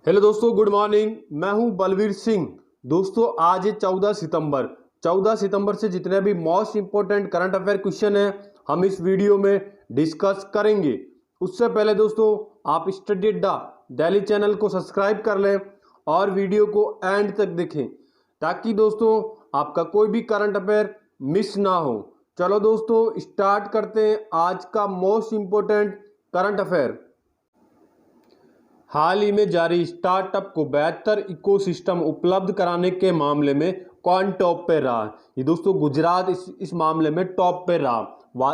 Hello दोस्तों, good morning. मैं हूं बलवीर सिंह। दोस्तों आज है 14 सितंबर। 14 सितंबर से जितने भी most important current affair question है हम इस वीडियो में डिस्कस करेंगे। उससे पहले दोस्तों आप स्टडी अड्डा डेली चैनल को सब्सक्राइब कर लें और वीडियो को एंड तक देखें ताकि दोस्तों आपका कोई भी करंट अफेयर मिस ना हो। चलो दोस्तों स्टार्ट करते हैं आज का मोस्ट इंपोर्टेंट करंट अफेयर। हाल ही में जारी स्टार्टअप को बेहतर इकोसिस्टम उपलब्ध कराने के मामले में कौन टॉप पे रहा? ये दोस्तों गुजरात इस मामले में टॉप पे रहा।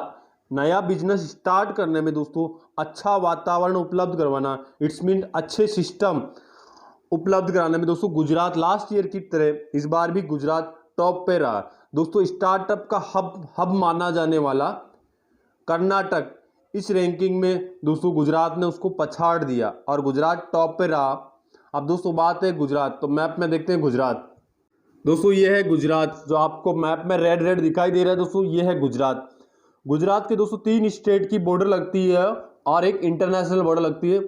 नया बिजनेस स्टार्ट करने में दोस्तों अच्छा वातावरण उपलब्ध करवाना, इट्स मीन अच्छे सिस्टम उपलब्ध कराने में दोस्तों गुजरात लास्ट ईयर की तरह इस बार भी गुजरात टॉप पे रहा। दोस्तों स्टार्टअप का हब माना जाने वाला कर्नाटक इस रैंकिंग में दोस्तों गुजरात ने उसको पछाड़ दिया और गुजरात टॉप पे रहा। अब दोस्तों बात है गुजरात, तो मैप में देखते हैं गुजरात। दोस्तों ये है गुजरात, जो आपको मैप में रेड रेड दिखाई दे रहा है दोस्तों, ये है गुजरात। गुजरात के दोस्तों 3 स्टेट की बॉर्डर लगती है और एक इंटरनेशनल बॉर्डर लगती है।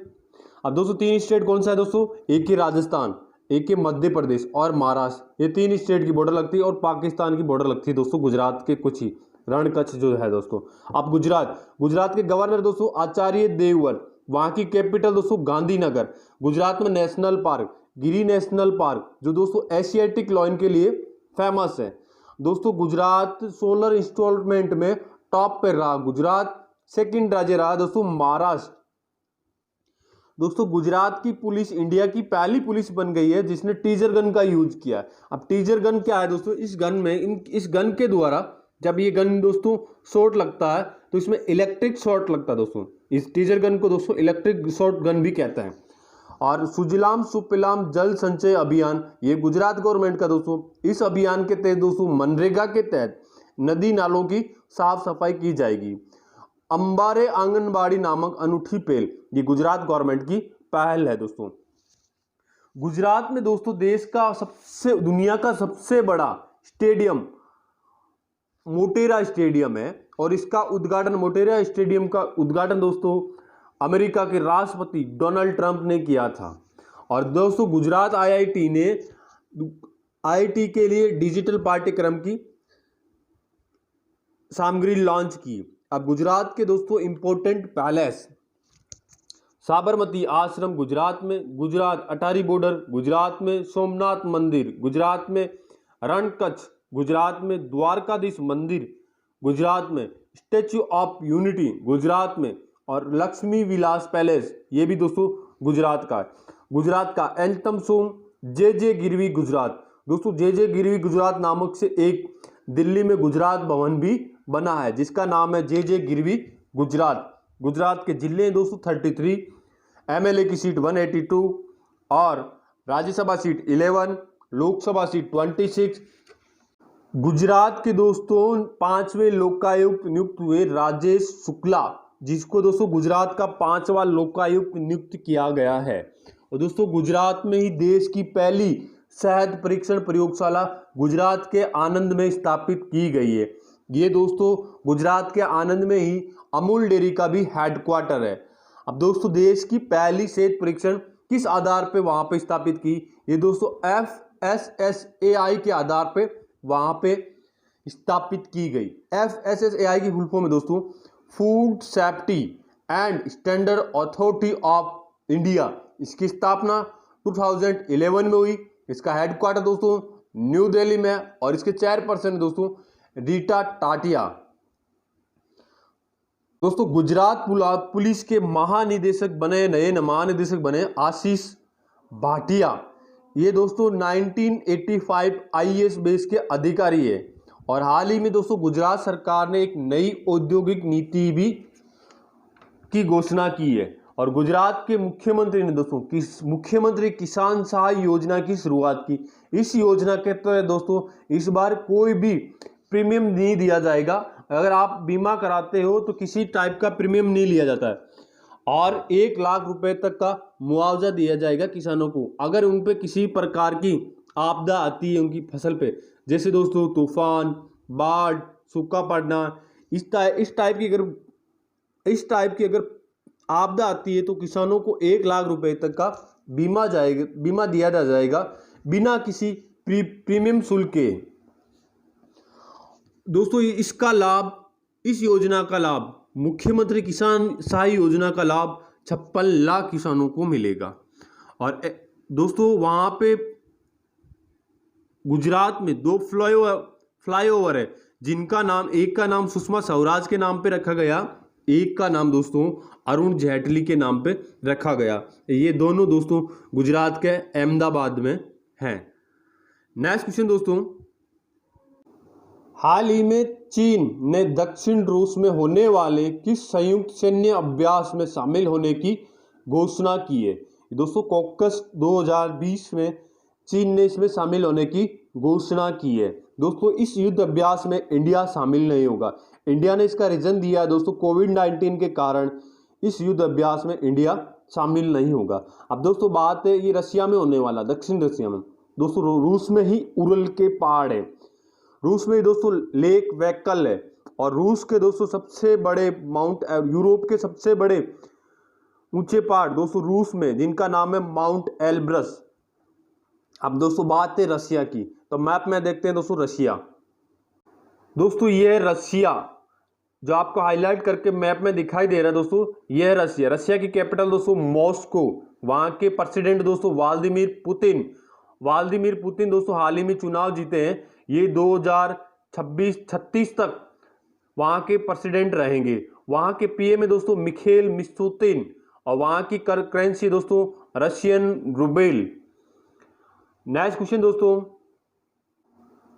अब दोस्तों 3 स्टेट कौन सा है दोस्तों? एक ही राजस्थान, एक ही मध्य प्रदेश और महाराष्ट्र। ये 3 स्टेट की बॉर्डर लगती है और पाकिस्तान की बॉर्डर लगती है दोस्तों गुजरात के कुछ ही रण कच्छ जो है दोस्तों। अब गुजरात के गवर्नर दोस्तों आचार्य देवव्रत, वहां की कैपिटल दोस्तों गांधीनगर। गुजरात में नेशनल पार्क गिरी नेशनल पार्क जो दोस्तों एशियाटिक लॉयन के लिए फेमस है। दोस्तों गुजरात सोलर इंस्टॉलमेंट में टॉप पर रहा। गुजरात सेकंड राज्य रहा दोस्तों महाराष्ट्र। दोस्तों गुजरात की पुलिस इंडिया की पहली पुलिस बन गई है जिसने टीजर गन का यूज किया। अब टीजर गन क्या है दोस्तों? इस गन के द्वारा जब ये गन दोस्तों शॉट लगता है तो इसमें इलेक्ट्रिक शॉट लगता है दोस्तों। इस टीजर गन को दोस्तों इलेक्ट्रिक शॉट गन भी कहते हैं। और सुजलाम सुफलाम जल संचय अभियान ये गुजरात गवर्नमेंट का दोस्तों। इस अभियान के तहत दोस्तों मनरेगा के तहत नदी नालों की साफ सफाई की जाएगी। अंबारे आंगनबाड़ी नामक अनूठी पहल ये गुजरात गवर्नमेंट की पहल है दोस्तों। गुजरात में दोस्तों दुनिया का सबसे बड़ा स्टेडियम मोटेरा स्टेडियम है और इसका उद्घाटन मोटेरा स्टेडियम का उद्घाटन दोस्तों अमेरिका के राष्ट्रपति डोनाल्ड ट्रंप ने किया था। और दोस्तों गुजरात आईआईटी के लिए डिजिटल पाठ्यक्रम की सामग्री लॉन्च की। अब गुजरात के दोस्तों इंपोर्टेंट पैलेस साबरमती आश्रम गुजरात में, गुजरात अटारी बॉर्डर गुजरात में, सोमनाथ मंदिर गुजरात में, रण कच्छ गुजरात में, द्वारकाधीश मंदिर गुजरात में, स्टैच्यू ऑफ यूनिटी गुजरात में और लक्ष्मी विलास पैलेस ये भी दोस्तों गुजरात का है। गुजरात का एंथम सॉन्ग जे गिरवी गुजरात। दोस्तों जे गिरवी गुजरात नामक से एक दिल्ली में गुजरात भवन भी बना है जिसका नाम है जे गिरवी गुजरात। गुजरात के जिले दोस्तों 33, एमएलए की सीट 182 और राज्यसभा सीट 11, लोकसभा सीट 26। गुजरात के दोस्तों 5वें लोकायुक्त नियुक्त हुए राजेश शुक्ला, जिसको दोस्तों गुजरात का 5वां लोकायुक्त नियुक्त किया गया है। और दोस्तों गुजरात में ही देश की पहली शहद परीक्षण प्रयोगशाला गुजरात के आनंद में स्थापित की गई है। ये दोस्तों गुजरात के आनंद में ही अमूल डेयरी का भी हेडक्वार्टर है। अब दोस्तों देश की पहली शहद परीक्षण किस आधार पे वहां पे स्थापित की? ये दोस्तों FSSAI के आधार पे वहां पे स्थापित की गई। FSSAI की फुल फॉर्म है दोस्तों food safety and standard authority of India. इसकी स्थापना 2011 में हुई। इसका हेडक्वार्टर दोस्तों न्यू दिल्ली में और इसके चेयरपर्सन दोस्तों रीटा टाटिया। दोस्तों गुजरात पुलिस के नए महानिदेशक बने आशीष भाटिया। ये दोस्तों 1985 IAS बेस के अधिकारी है। और हाल ही में दोस्तों गुजरात सरकार ने एक नई औद्योगिक नीति भी की घोषणा की है। और गुजरात के मुख्यमंत्री ने दोस्तों मुख्यमंत्री किसान सहाय योजना की शुरुआत की। इस योजना के तहत दोस्तों इस बार कोई भी प्रीमियम नहीं दिया जाएगा। अगर आप बीमा कराते हो तो किसी टाइप का प्रीमियम नहीं लिया जाता है और 1 लाख रुपए तक का मुआवजा दिया जाएगा किसानों को अगर उन पे किसी प्रकार की आपदा आती है उनकी फसल पे, जैसे दोस्तों तूफान, बाढ़, सूखा पड़ना, इस टाइप की अगर आपदा आती है तो किसानों को 1 लाख रुपए तक का बीमा दिया जाएगा बिना किसी प्रीमियम शुल्क के। दोस्तों इस योजना का लाभ मुख्यमंत्री किसान सहायता योजना का लाभ 56 लाख किसानों को मिलेगा। और दोस्तों वहाँ पे गुजरात में 2 फ्लाईओवर है, जिनका नाम, एक का नाम सुषमा स्वराज के नाम पे रखा गया, एक का नाम दोस्तों अरुण जेटली के नाम पे रखा गया। ये दोनों दोस्तों गुजरात के अहमदाबाद में हैं। नेक्स्ट क्वेश्चन दोस्तों, हाल ही में चीन ने दक्षिण रूस में होने वाले किस संयुक्त सैन्य अभ्यास में शामिल होने की घोषणा की है? दोस्तों कॉकस 2020 में चीन ने इसमें शामिल होने की घोषणा की है। दोस्तों इस युद्ध अभ्यास में इंडिया शामिल नहीं होगा। इंडिया ने इसका रीजन दिया है दोस्तों, कोविड-19 के कारण इस युद्ध अभ्यास में इंडिया शामिल नहीं होगा। अब दोस्तों बात है ये रशिया में होने वाला, दक्षिण रशिया में दोस्तों, रूस में ही उरल के पहाड़ है, रूस में ही दोस्तों लेक वैकल है, और रूस के दोस्तों सबसे बड़े यूरोप के सबसे बड़े ऊंचे पहाड़ दोस्तों रूस में, जिनका नाम है माउंट एल्ब्रस। अब दोस्तों बात है रशिया की, तो मैप में देखते हैं दोस्तों रशिया। दोस्तों ये है रशिया, जो आपको हाईलाइट करके मैप में दिखाई दे रहा है दोस्तों, ये है रशिया। रशिया की कैपिटल दोस्तों मॉस्को। वहां के प्रेसिडेंट दोस्तों व्लादिमीर पुतिन दोस्तों हाल ही में चुनाव जीते हैं, ये 2036 तक वहां के प्रेसिडेंट रहेंगे। वहां के पीएम में दोस्तों मिखेल मिशुतिन, और वहां की करेंसी दोस्तों रशियन रूबेल। नेक्स्ट क्वेश्चन दोस्तों,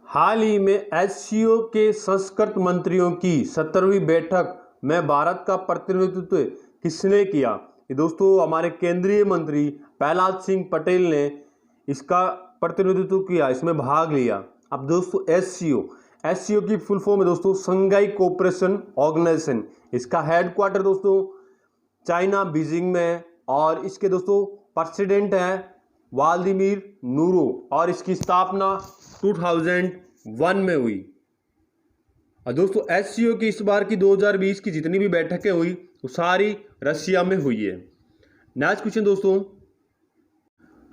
हाल ही में एससीओ के संस्कृत मंत्रियों की 17वीं बैठक में भारत का प्रतिनिधित्व किसने किया? ये दोस्तों हमारे केंद्रीय मंत्री प्रहलाद सिंह पटेल ने इसका प्रतिनिधित्व किया, इसमें भाग लिया। अब दोस्तों एससीओ की फुल फॉर्म है दोस्तों शंघाई कोऑपरेशन ऑर्गेनाइजेशन। इसका हेडक्वार्टर दोस्तों चाइना बीजिंग में है, और इसके दोस्तों प्रेसिडेंट हैं व्लादिमीर नूरो, और इसकी स्थापना 2001 में हुई। और दोस्तों एससीओ की इस बार की 2020 की जितनी भी बैठकें हुई वो सारी रशिया में हुई है। नेक्स्ट क्वेश्चन दोस्तों,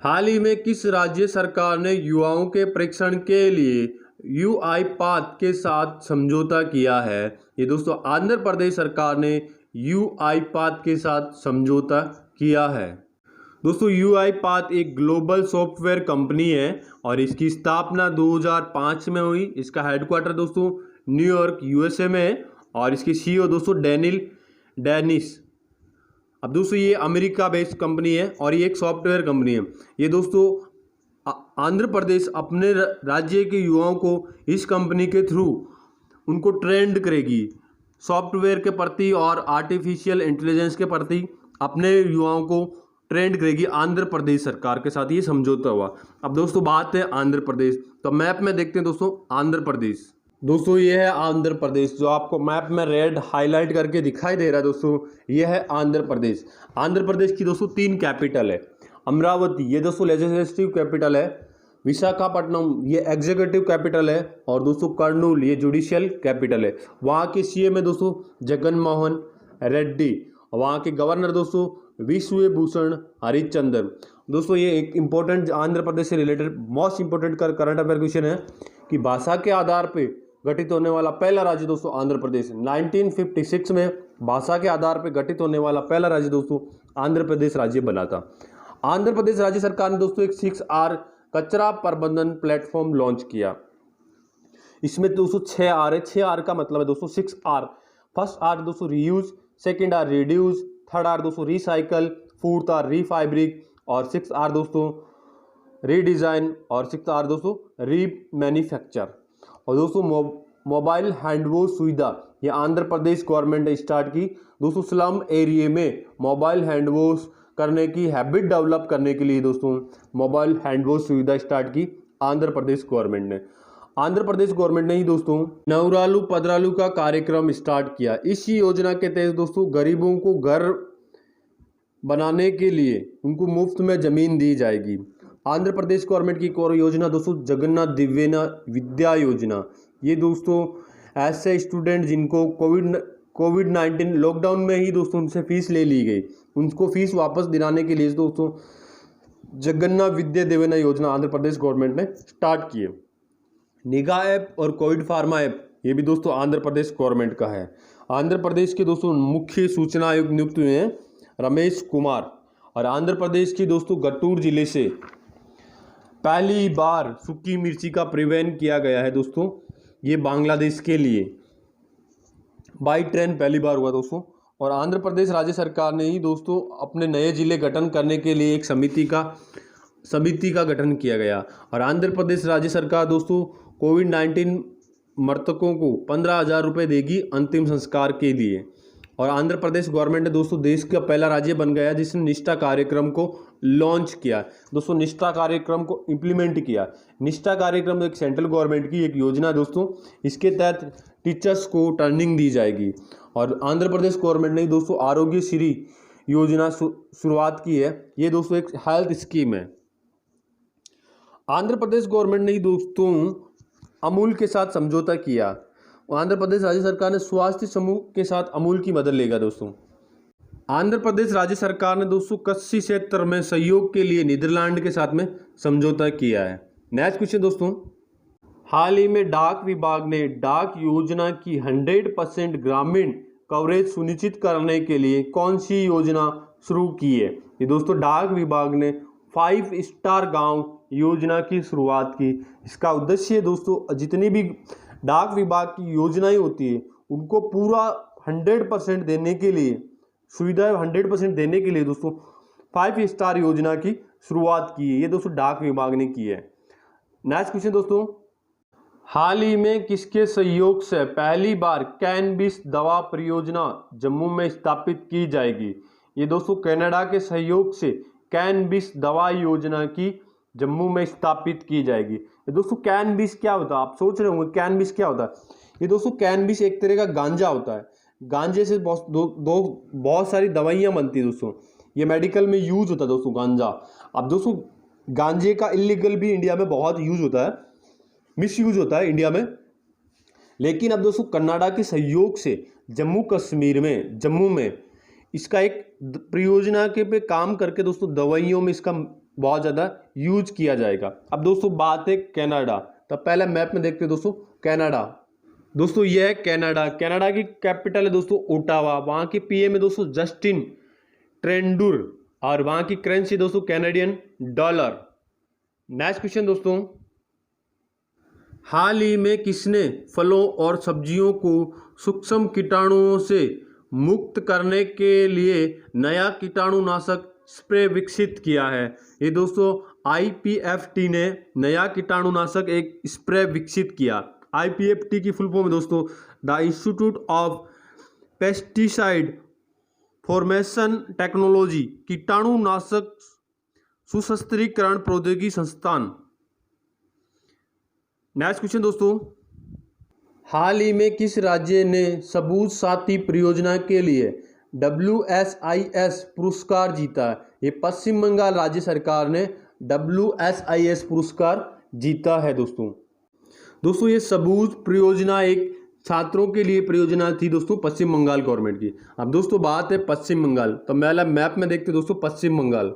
हाल ही में किस राज्य सरकार ने युवाओं के प्रशिक्षण के लिए यूआईपाथ के साथ समझौता किया है? ये दोस्तों आंध्र प्रदेश सरकार ने यूआईपाथ के साथ समझौता किया है। दोस्तों यूआईपाथ एक ग्लोबल सॉफ्टवेयर कंपनी है, और इसकी स्थापना 2005 में हुई। इसका हेडक्वार्टर दोस्तों न्यूयॉर्क यूएसए में है, और इसके सीईओ दोस्तों डेनिस। अब दोस्तों ये अमेरिका बेस्ड कंपनी है, और ये एक सॉफ्टवेयर कंपनी है। ये दोस्तों आंध्र प्रदेश अपने राज्य के युवाओं को इस कंपनी के थ्रू उनको ट्रेंड करेगी सॉफ्टवेयर के प्रति और आर्टिफिशियल इंटेलिजेंस के प्रति, अपने युवाओं को ट्रेंड करेगी आंध्र प्रदेश सरकार के साथ, ये समझौता हुआ। अब दोस्तों बात है आंध्र प्रदेश, तो मैप में देखते हैं दोस्तों आंध्र प्रदेश। दोस्तों ये है आंध्र प्रदेश, जो आपको मैप में रेड हाईलाइट करके दिखाई दे रहा है दोस्तों, ये है आंध्र प्रदेश। आंध्र प्रदेश की दोस्तों 3 कैपिटल है। अमरावती ये दोस्तों लेजिस्लेटिव कैपिटल है, विशाखापट्टनम ये एग्जीक्यूटिव कैपिटल है, और दोस्तों कर्नूल ये जुडिशियल कैपिटल है। वहाँ के सीएम है दोस्तों जगन मोहन रेड्डी, और वहाँ के गवर्नर दोस्तों विश्वभूषण हरिश्चंद्र। दोस्तों ये एक इंपॉर्टेंट आंध्र प्रदेश से related most important current affair question है कि भाषा के आधार पे गठित होने वाला पहला राज्य दोस्तों आंध्र प्रदेश। 1956 में भाषा के आधार पे गठित होने वाला पहला राज्य दोस्तों आंध्र प्रदेश राज्य बना था। आंध्र प्रदेश राज्य सरकार ने दोस्तों एक 6R कचरा प्रबंधन प्लेटफॉर्म लॉन्च किया। इसमें दोस्तों 6R है। 6R का मतलब है दोस्तों 6R। फर्स्ट R दोस्तों reuse, second R reduce, third R दोस्तों रिसाइकल, फोर्थ R रीफाइब्रिक, और 6R दोस्तों रीडिज़ाइन, और 6R दोस्तों रीमैन्युफैक्चर। और दोस्तों मोबाइल हैंडवॉश सुविधा ये आंध्र प्रदेश गवर्नमेंट ने स्टार्ट की। दोस्तों स्लम एरिया में मोबाइल हैंडवॉश करने की हैबिट डेवलप करने के लिए दोस्तों मोबाइल हैंडवॉश सुविधा स्टार्ट की आंध्र प्रदेश गवर्नमेंट ने। आंध्र प्रदेश गवर्नमेंट ने ही दोस्तों नवरालू पदरालू का कार्यक्रम स्टार्ट किया। इसी योजना के तहत दोस्तों गरीबों को घर बनाने के लिए उनको मुफ्त में ज़मीन दी जाएगी। आंध्र प्रदेश गवर्नमेंट की एक और योजना दोस्तों जगन्नाथ दिव्यना विद्या योजना। ये दोस्तों ऐसे स्टूडेंट जिनको कोविड-19 लॉकडाउन में ही दोस्तों उनसे फीस ले ली गई, उनको फीस वापस दिलाने के लिए दोस्तों जगन्ना विद्या देवेना योजना आंध्र प्रदेश गवर्नमेंट ने स्टार्ट की है। निगाह ऐप और कोविड फार्मा ऐप ये भी दोस्तों आंध्र प्रदेश गवर्नमेंट का है। आंध्र प्रदेश के दोस्तों मुख्य सूचना आयुक्त नियुक्त हुए हैं रमेश कुमार। और आंध्र प्रदेश की दोस्तों गट्टूर जिले से पहली बार सूखी मिर्ची का परिवहन किया गया है दोस्तों, ये बांग्लादेश के लिए बाई ट्रेन पहली बार हुआ दोस्तों। और आंध्र प्रदेश राज्य सरकार ने ही दोस्तों अपने नए जिले गठन करने के लिए एक समिति का गठन किया गया। और आंध्र प्रदेश राज्य सरकार दोस्तों कोविड-19 मृतकों को 15,000 रुपये देगी अंतिम संस्कार के लिए। और आंध्र प्रदेश गवर्नमेंट ने दोस्तों देश का पहला राज्य बन गया जिसने निष्ठा कार्यक्रम को लॉन्च किया दोस्तों, निष्ठा कार्यक्रम को इम्प्लीमेंट किया। निष्ठा कार्यक्रम एक सेंट्रल गवर्नमेंट की एक योजना है दोस्तों, इसके तहत टीचर्स को ट्रेनिंग दी जाएगी। और आंध्र प्रदेश गवर्नमेंट ने दोस्तों आरोग्य श्री योजना शुरुआत की है, ये दोस्तों एक हेल्थ स्कीम है। आंध्र प्रदेश गवर्नमेंट ने दोस्तों अमूल के साथ समझौता किया। आंध्र प्रदेश राज्य सरकार ने स्वास्थ्य समूह के साथ अमूल की मदद लेगा दोस्तों। आंध्र प्रदेश राज्य सरकार ने दोस्तों कृषि क्षेत्र में सहयोग के लिए नीदरलैंड के साथ में समझौता किया है। नेक्स्ट क्वेश्चन दोस्तों, हाल ही में डाक विभाग ने डाक योजना की 100% ग्रामीण कवरेज सुनिश्चित करने के लिए कौन सी योजना शुरू की है? ये दोस्तों डाक विभाग ने 5 स्टार गांव योजना की शुरुआत की। इसका उद्देश्य दोस्तों जितनी भी डाक विभाग की योजनाएं होती है उनको पूरा 100% देने के लिए, सुविधा 100% देने के लिए दोस्तों 5 स्टार योजना की शुरुआत की है, ये दोस्तों डाक विभाग ने की है। नेक्स्ट क्वेश्चन दोस्तों, हाल ही में किसके सहयोग से पहली बार कैनबिस दवा परियोजना जम्मू में स्थापित की जाएगी? ये दोस्तों कनाडा के सहयोग से कैनबिस दवा योजना की जम्मू में स्थापित की जाएगी। ये दोस्तों कैनबिस क्या होता है? आप सोच रहे होंगे कैनबिस क्या होता है। ये दोस्तों कैनबिस एक तरह का गांजा होता है। गांजे से बहुत सारी दवाइयाँ बनती है दोस्तों, ये मेडिकल में यूज होता है दोस्तों गांजा। अब दोस्तों गांजे का इलीगल भी इंडिया में बहुत यूज होता है, मिस यूज होता है इंडिया में। लेकिन अब दोस्तों कनाडा के सहयोग से जम्मू में इसका एक परियोजना के पे काम करके दोस्तों दवाइयों में इसका बहुत ज़्यादा यूज किया जाएगा। अब दोस्तों बात है कनाडा, तो पहले मैप में देखते हैं दोस्तों कनाडा। दोस्तों यह है कनाडा। कनाडा की कैपिटल है दोस्तों ओटावा। वहाँ की पीएम है दोस्तों जस्टिन ट्रेंडूर और वहाँ की करेंसी दोस्तों कैनेडियन डॉलर। नेक्स्ट क्वेश्चन दोस्तों, हाल ही में किसने फलों और सब्जियों को सूक्ष्म कीटाणुओं से मुक्त करने के लिए नया कीटाणुनाशक स्प्रे विकसित किया है? ये दोस्तों IPFT ने नया कीटाणुनाशक एक स्प्रे विकसित किया। IPFT की फुल फॉर्म है दोस्तों the institute of pesticide formation technology, कीटाणुनाशक सुशस्त्रीकरण प्रौद्योगिकी संस्थान। नेक्स्ट क्वेश्चन दोस्तों, हाल ही में किस राज्य ने सबूत साथी परियोजना के लिए WSIS पुरस्कार जीता? ये पश्चिम बंगाल राज्य सरकार ने WSIS पुरस्कार जीता है दोस्तों ये सबूत परियोजना एक छात्रों के लिए परियोजना थी दोस्तों पश्चिम बंगाल गवर्नमेंट की। अब दोस्तों बात है पश्चिम बंगाल, तो पहले मैप में देखते दोस्तों पश्चिम बंगाल।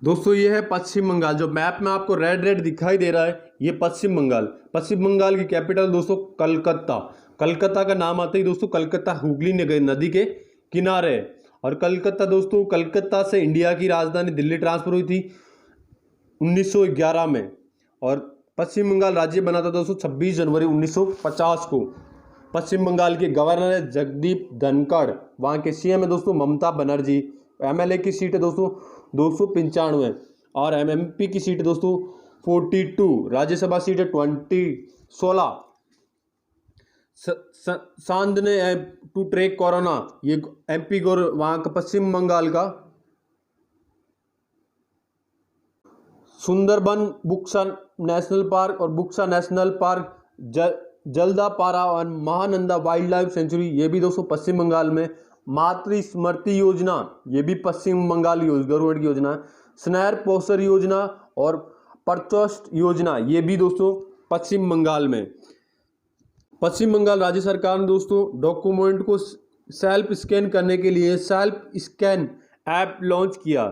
दोस्तों ये है पश्चिम बंगाल, जो मैप में आपको रेड दिखाई दे रहा है ये पश्चिम बंगाल की कैपिटल दोस्तों कलकत्ता का नाम आता ही दोस्तों कलकत्ता हुगली नदी के किनारे। और कलकत्ता से इंडिया की राजधानी दिल्ली ट्रांसफर हुई थी 1911 में। और पश्चिम बंगाल राज्य बना था दोस्तों 26 जनवरी 1950 को। पश्चिम बंगाल के गवर्नर है जगदीप धनखड़। वहाँ के सीएम है दोस्तों ममता बनर्जी। MLA की सीट है दोस्तों 295 और MMP की सीट है दोस्तों 42। राज्यसभा सीट है 16। सांद ने टू ट्रैक कोरोना, ये MP वहाँ का पश्चिम बंगाल का। सुंदरबन बुक्सा नेशनल पार्क और बुक्सा नेशनल पार्क, जलदापारा और महानंदा वाइल्ड लाइफ सेंचुरी, ये भी दोस्तों पश्चिम बंगाल में। मातृ स्मृति योजना, ये भी पश्चिम बंगाल गवर्नमेंट की योजना है। स्नेर पोषण योजना और प्रचोष्ट योजना, ये भी दोस्तों पश्चिम बंगाल में। पश्चिम बंगाल राज्य सरकार ने दोस्तों डॉक्यूमेंट को सेल्फ स्कैन करने के लिए सेल्फ स्कैन ऐप लॉन्च किया।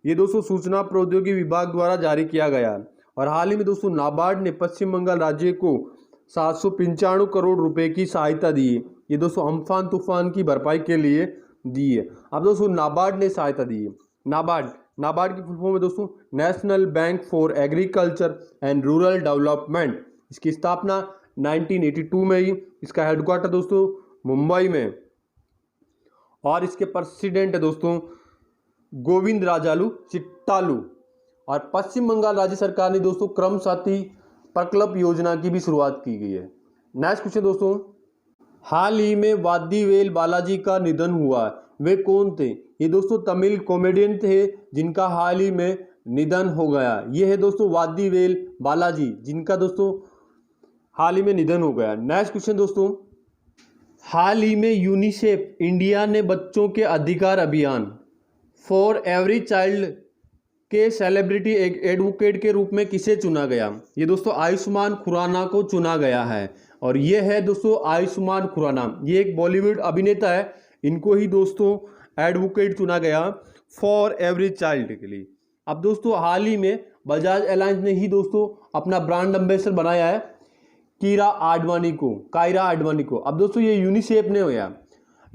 ये दोस्तों सूचना प्रौद्योगिकी विभाग द्वारा जारी किया गया है। और हाल ही में दोस्तों नाबार्ड ने पश्चिम बंगाल राज्य को 795 करोड़ रुपए की सहायता दी है। ये दोस्तों अम्फान तूफान की भरपाई के लिए दी है। अब दोस्तों नाबार्ड ने सहायता दी है। नाबार्ड की फुल फॉर्म है दोस्तों national bank for agriculture and rural development. इसकी स्थापना 1982 में ही। इसका हेडक्वार्टर दोस्तों मुंबई में, और इसके प्रेसिडेंट है दोस्तों गोविंद राजालू चिट्टालू। और पश्चिम बंगाल राज्य सरकार ने दोस्तों क्रम साथी प्रकल्प योजना की भी शुरुआत की गई है। नेक्स्ट क्वेश्चन दोस्तों, हाल ही में वादीवेल बालाजी का निधन हुआ, वे कौन थे? ये दोस्तों तमिल कॉमेडियन थे जिनका हाल ही में निधन हो गया। ये है दोस्तों वादीवेल बालाजी, जिनका दोस्तों हाल ही में निधन हो गया। नेक्स्ट क्वेश्चन दोस्तों, हाल ही में यूनिसेफ इंडिया ने बच्चों के अधिकार अभियान फॉर एवरी चाइल्ड के सेलिब्रिटी एडवोकेट के रूप में किसे चुना गया? ये दोस्तों आयुष्मान खुराना को चुना गया है। और ये है दोस्तों आयुष्मान खुराना, ये एक बॉलीवुड अभिनेता है, इनको ही दोस्तों एडवोकेट चुना गया फॉर एवरी चाइल्ड के लिए। अब दोस्तों हाल ही में बजाज एलायंस ने ही दोस्तों अपना ब्रांड एम्बेसडर बनाया है कायरा आडवाणी को। अब दोस्तों ये यूनिसेफ ने होया।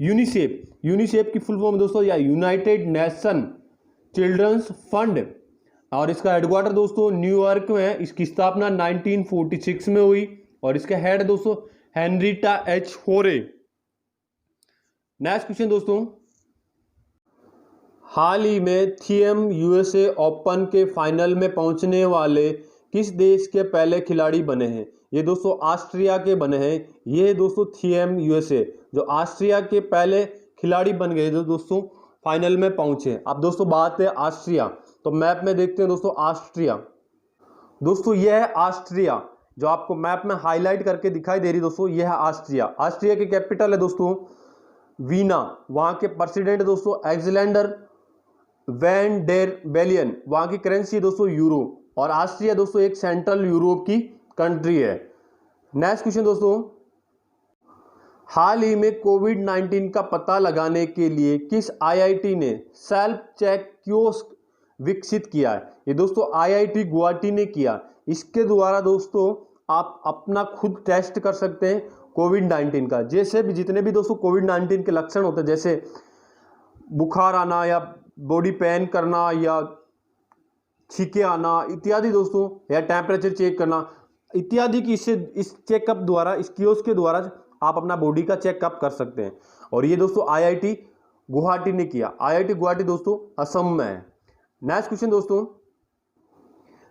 यूनिसेफ की फुल फॉर्म दोस्तों या यूनाइटेड नेशन चिल्ड्रंस फंड, और इसका हेडक्वार्टर दोस्तों न्यूयॉर्क में है। इसकी स्थापना 1946 में हुई और इसका हेड दोस्तों हेनरिटा एच होरे। नेक्स्ट क्वेश्चन दोस्तों, हाल ही में थीएम यूएसए ओपन के फाइनल में पहुंचने वाले किस देश के पहले खिलाड़ी बने हैं? ये दोस्तों ऑस्ट्रिया के बने हैं। ये दोस्तों थीएम यूएसए जो ऑस्ट्रिया के पहले खिलाड़ी बन गए जो दोस्तों फाइनल में पहुंचे। अब दोस्तों बात है ऑस्ट्रिया, तो मैप में देखते हैं दोस्तों ऑस्ट्रिया। दोस्तों यह है ऑस्ट्रिया जो आपको मैप में हाईलाइट करके दिखाई दे रही दोस्तों, यह है ऑस्ट्रिया। ऑस्ट्रिया की कैपिटल है दोस्तों वीना। वहां के प्रेसिडेंट दोस्तों अलेक्जेंडर वैन डेर बेलियन। वहां की करेंसी है दोस्तों यूरो। और ऑस्ट्रिया दोस्तों एक सेंट्रल यूरोप की कंट्री है। नेक्स्ट क्वेश्चन दोस्तों, हाल ही में कोविड-19 का पता लगाने के लिए किस आईआईटी ने सेल्फ चेक कियोस्क विकसित किया है? ये दोस्तों आईआईटी गुवाहाटी ने किया। इसके द्वारा दोस्तों आप अपना खुद टेस्ट कर सकते हैं कोविड-19 का। जैसे भी जितने भी दोस्तों कोविड-19 के लक्षण होते हैं, जैसे बुखार आना या बॉडी पेन करना या छींके आना इत्यादि दोस्तों, या टेम्परेचर चेक करना इत्यादि की इस चेकअप द्वारा, इस कियोस्क के द्वारा आप अपना बॉडी का चेकअप कर सकते हैं। और ये दोस्तों आईआईटी गुवाहाटी ने किया। आईआईटी गुवाहाटी दोस्तों असम में है। नेक्स्ट क्वेश्चन दोस्तों,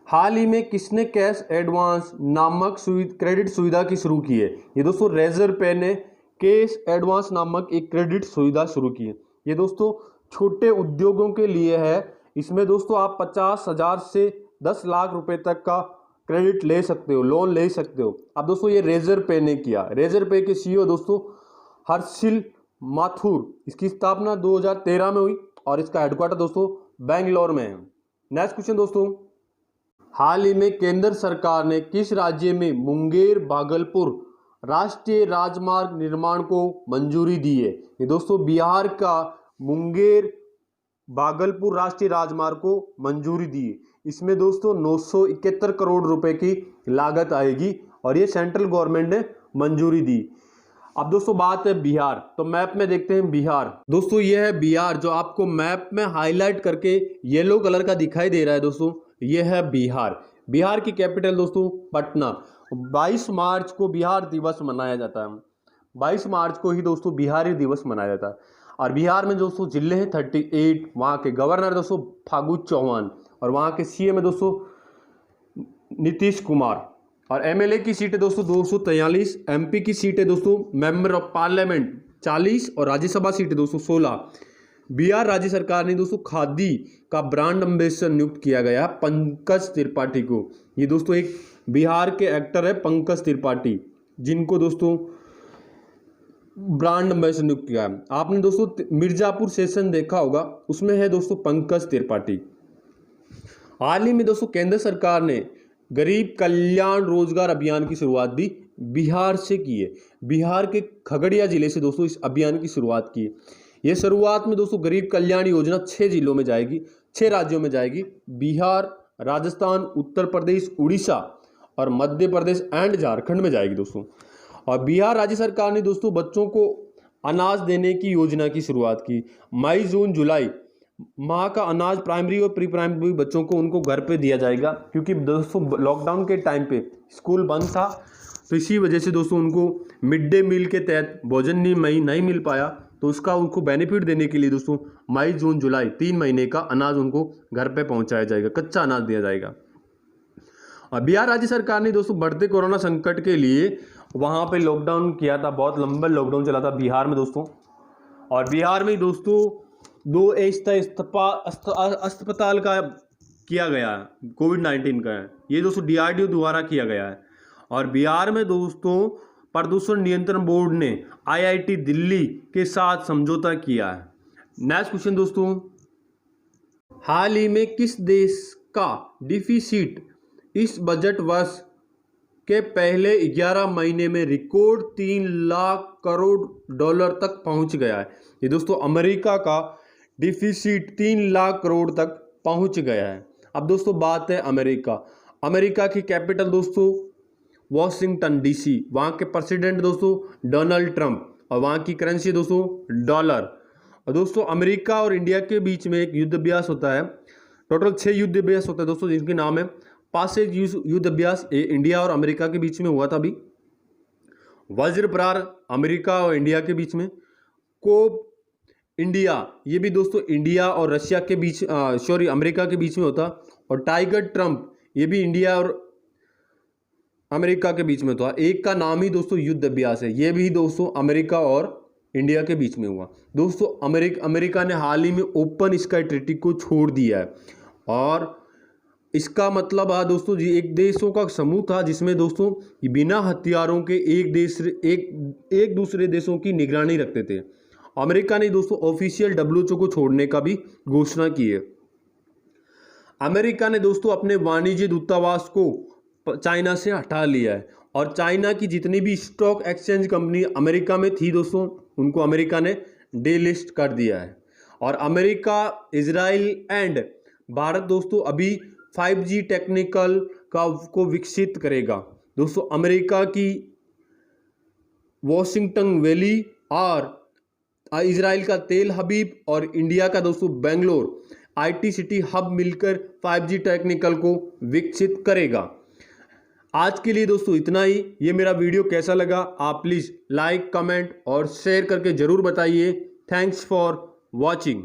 हाल ही में किसने कैश एडवांस नामक क्रेडिट सुविधा की शुरू की है? ये दोस्तों रेजर पे ने कैश एडवांस नामक एक क्रेडिट सुविधा शुरू की है। ये दोस्तों छोटे उद्योगों के लिए है। इसमें दोस्तों आप 50,000 से 10 लाख रुपए तक का क्रेडिट ले सकते हो, लोन ले सकते हो। अब दोस्तों ये रेजर पे ने किया। रेजर पे के सीईओ दोस्तों हर्षिल माथुर। इसकी स्थापना 2013 में हुई और इसका हेडक्वार्टर दोस्तों बेंगलोर में है। नेक्स्ट क्वेश्चन दोस्तों, हाल ही में केंद्र सरकार ने किस राज्य में मुंगेर भागलपुर राष्ट्रीय राजमार्ग निर्माण को मंजूरी दी है? ये दोस्तों बिहार का मुंगेर भागलपुर राष्ट्रीय राजमार्ग को मंजूरी दी है। इसमें दोस्तों 971 करोड़ रुपए की लागत आएगी और ये सेंट्रल गवर्नमेंट ने मंजूरी दी। अब दोस्तों बात है बिहार, तो मैप में देखते हैं बिहार। दोस्तों ये है बिहार जो आपको मैप में हाईलाइट करके येलो कलर का दिखाई दे रहा है दोस्तों, ये है बिहार। बिहार की कैपिटल दोस्तों पटना। 22 मार्च को बिहार दिवस मनाया जाता है। 22 मार्च को ही दोस्तों बिहारी दिवस मनाया जाता है। और बिहार में दोस्तों जिले हैं 38। वहाँ के गवर्नर दोस्तों फागू चौहान और वहाँ के सीएम है दोस्तों नीतीश कुमार। और एमएलए की सीट है दोस्तों 243। एमपी की सीट है दोस्तों मेंबर ऑफ पार्लियामेंट 40 और राज्यसभा सीट है दोस्तों 16। बिहार राज्य सरकार ने दोस्तों खादी का ब्रांड एम्बेसडर नियुक्त किया गया पंकज त्रिपाठी को। ये दोस्तों एक बिहार के एक्टर है पंकज त्रिपाठी, जिनको दोस्तों ब्रांड एम्बेसडर नियुक्त किया है। आपने दोस्तों मिर्जापुर सेशन देखा होगा, उसमें है दोस्तों पंकज त्रिपाठी। हाल ही में दोस्तों केंद्र सरकार ने गरीब कल्याण रोजगार अभियान की शुरुआत भी बिहार से की है। बिहार के खगड़िया जिले से दोस्तों इस अभियान की शुरुआत की है। यह शुरुआत में दोस्तों गरीब कल्याण योजना 6 जिलों में जाएगी। 6 राज्यों में जाएगी, बिहार, राजस्थान, उत्तर प्रदेश, उड़ीसा और मध्य प्रदेश एंड झारखंड में जाएगी दोस्तों। और बिहार राज्य सरकार ने दोस्तों बच्चों को अनाज देने की योजना की शुरुआत की। मई, जून, जुलाई माह का अनाज प्राइमरी और प्री प्राइमरी बच्चों को उनको घर पे दिया जाएगा, क्योंकि दोस्तों लॉकडाउन के टाइम पे स्कूल बंद था, तो इसी वजह से दोस्तों उनको मिड डे मील के तहत भोजन नहीं मिल पाया, तो उसका उनको बेनिफिट देने के लिए दोस्तों मई, जून, जुलाई 3 महीने का अनाज उनको घर पे पहुंचाया जाएगा, कच्चा अनाज दिया जाएगा। और बिहार राज्य सरकार ने दोस्तों बढ़ते कोरोना संकट के लिए वहाँ पे लॉकडाउन किया था, बहुत लंबा लॉकडाउन चला था बिहार में दोस्तों। और बिहार में दोस्तों 2 अस्पताल का किया गया है, कोविड-19 का है, ये दोस्तों DRDO द्वारा किया गया है। और बिहार में दोस्तों प्रदूषण नियंत्रण बोर्ड ने IIT दिल्ली के साथ समझौता किया है। नेक्स्ट क्वेश्चन दोस्तों, हाल ही में किस देश का डिफिसिट इस बजट वर्ष के पहले 11 महीने में रिकॉर्ड 3 लाख करोड़ डॉलर तक पहुंच गया है? ये दोस्तों अमेरिका का डिफिसिट 3 लाख करोड़ तक पहुंच गया है। अब दोस्तों बात है अमेरिका की कैपिटल दोस्तों वॉशिंगटन DC, वहाँ के प्रेसिडेंट दोस्तों डोनाल्ड ट्रंप, और वहाँ की करेंसी दोस्तों डॉलर। और दोस्तों अमेरिका और इंडिया के बीच में एक युद्ध अभ्यास होता है, टोटल 6 युद्ध अभ्यास होता है दोस्तों, जिनके नाम है पासेज युद्ध अभ्यास। इंडिया और अमेरिका के बीच में हुआ था अभी, वज्र प्रहार अमेरिका और इंडिया के बीच में, कोब इंडिया ये भी दोस्तों इंडिया और रशिया के बीच अमेरिका के बीच में होता, और टाइगर ट्रंप ये भी इंडिया और अमेरिका के बीच में था। एक का नाम ही दोस्तों युद्ध अभ्यास है, ये भी दोस्तों अमेरिका और इंडिया के बीच में हुआ दोस्तों। अमेरिका ने हाल ही में ओपन स्काई ट्रीटी को छोड़ दिया है, और इसका मतलब है दोस्तों जी एक देशों का समूह था जिसमें दोस्तों बिना हथियारों के एक दूसरे देशों की निगरानी रखते थे। अमेरिका ने दोस्तों ऑफिशियल WHO को छोड़ने का भी घोषणा की है। अमेरिका ने दोस्तों अपने वाणिज्य दूतावास को चाइना से हटा लिया है, और चाइना की जितनी भी स्टॉक एक्सचेंज कंपनी अमेरिका में थी दोस्तों उनको अमेरिका ने डेलिस्ट कर दिया है। और अमेरिका, इजराइल एंड भारत दोस्तों अभी 5G टेक्निकल को विकसित करेगा दोस्तों। अमेरिका की वॉशिंगटन वैली और इजराइल का तेल हबीब और इंडिया का दोस्तों बेंगलोर IT सिटी हब मिलकर 5G टेक्निकल को विकसित करेगा। आज के लिए दोस्तों इतना ही। ये मेरा वीडियो कैसा लगा आप प्लीज़ लाइक, कमेंट और शेयर करके ज़रूर बताइए। Thanks for watching.